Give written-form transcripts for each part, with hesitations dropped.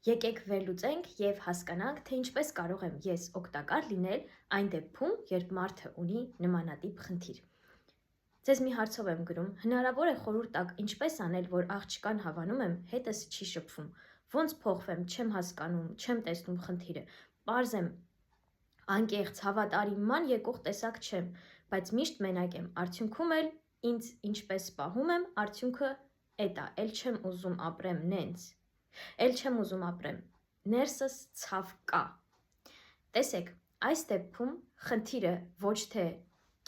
Եկեք վերլուծենք եւ հասկանանք, թե ինչպես կարող եմ ես օգտակար լինել այն դեպքում, երբ մարդը ունի նմանատիպ խնդիր։ Ձեզ մի հարցով եմ գրում, հնարավոր է խորհուրդ տաք ինչպես անել, որ աղջկան հավանում եմ, հետս չի շփվում, ոնց փոխվեմ, չեմ հասկանում, չեմ տեսնում խնդիրը, պարզ եմ, անկեղծ, հավատարիման եկող տեսակ չեմ, բայց միշտ մենակ եմ, արդյունքում էլ ինձ ինչպես պահում եմ, արդյունքը էդ է, էլ չեմ ուզում ապրեմ նենց, էլ չեմ ուզում ապրեմ, ներսս ցավ կա։ Տեսեք, այս դեպքում խնդիրը ոչ թե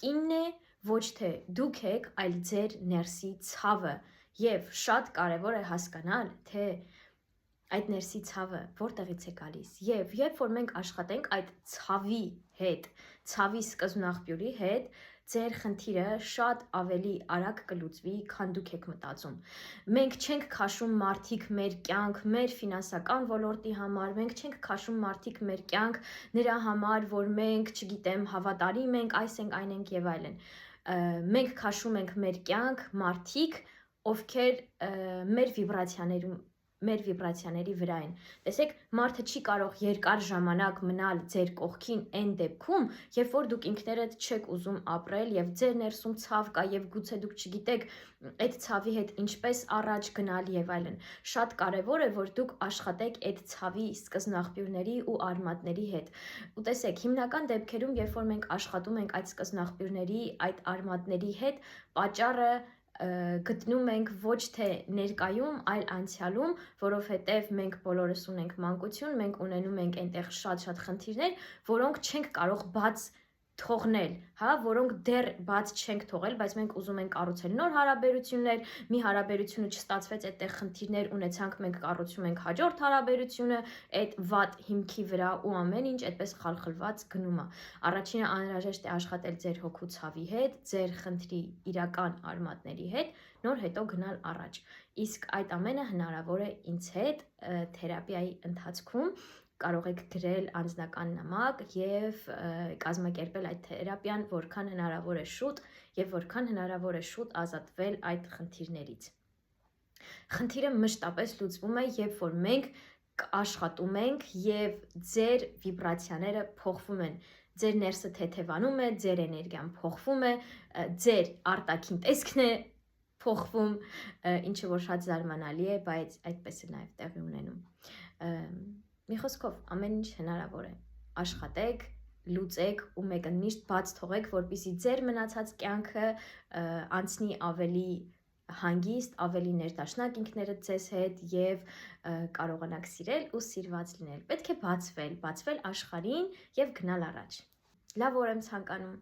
կինն է, ոչ թե դուք եք, այլ ձեր ներսի ցավը, եւ շատ կարեւոր է հասկանալ, թե այդ ներսի ցավը որտեղից է գալիս, եւ երբ որ մենք աշխատենք այդ ցավի հետ, ցավի սկզբնաղբյուրի հետ, ձեր խնդիրը շատ ավելի արագ կլուծվի, քան դուք եք մտածում։ Մենք չենք քաշում մարդիկ մեր կյանք, մեր ֆինանսական ոլորտի համար, մենք չենք քաշում մարդիկ մեր կյանք նրա համար, որ մենք, չգիտեմ, հավատարիմ ենք, այս ենք, այն ենք եւ այլն։ Մենք քաշում ենք մեր կյանք մարդիկ, ովքեր մեր վիբրացիաների վրա են։ Տեսեք, մարդը չի կարող երկար ժամանակ մնալ ձեր կողքին այն դեպքում, երբ որ դուք ինքներդ չեք ուզում ապրել եւ ձեր ներսում ցավ կա եւ գուցե դուք չգիտեք այդ ցավի հետ ինչպես առաջ գնալ եւ այլն։ Շատ կարեւոր է, որ դուք աշխատեք այդ ցավի սկզբնաղբյուրների ու արմատների հետ։ Ու տեսեք, հիմնական դեպքերում, երբ որ մենք աշխատում ենք այդ սկզբնաղբյուրների, այդ արմատների հետ, պատճառը գտնում ենք ոչ թե ներկայում, այլ անցյալում, որովհետև մենք բոլորս ունենք մանկություն, մենք ունենում ենք այնտեղ շատ խնդիրներ, որոնք չենք կարող բաց թողնել, հա, որոնք դեռ բաց չենք թողել, բայց մենք ուզում ենք կառուցել նոր հարաբերություններ, մի հարաբերությունը չստացվեց, այդտեղ խնդիրներ ունեցանք, մենք կառուցում ենք հաջորդ հարաբերությունը, այդ վատ հիմքի վրա ու ամեն ինչ այդպես խալխլված գնում է։ Առաջինը անհրաժեշտ է աշխատել ձեր հոգու ցավի հետ, ձեր խնդրի իրական արմատների հետ, նոր հետո գնալ առաջ։ Իսկ այդ ամենը հնարավոր է ինձ հետ թերապիայի ընթացքում, կարող եք գրել անձնական նամակ եւ կազմակերպել այդ թերապիան որքան հնարավոր է շուտ եւ որքան հնարավոր է շուտ ազատվել այդ խնդիրներից։ Խնդիրը մշտապես լուծվում է, երբ որ մենք աշխատում ենք եւ ձեր վիբրացիաները փոխվում են, ձեր ներսը թեթևանում է, ձեր էներգիան փոխվում է, ձեր արտաքին տեսքն է փոխվում, ինչը որ շատ զարմանալի է, բայց այդպես է նաեւ տեղի ունենում։ Մի խոսքով, ամեն ինչ հնարավոր է։ Աշխատեք, լուծեք ու մեկընդմիշտ բաց թողեք, որպեսզի ձեր մնացած կյանքը անցնի ավելի հանգիստ, ավելի ներդաշնակ ինքներդ ձեզ հետ եւ կարողանաք սիրել ու սիրված լինել։ Պետք է բացվել աշխարհին եւ գնալ առաջ։ Լավ օր եմ ցանկանում։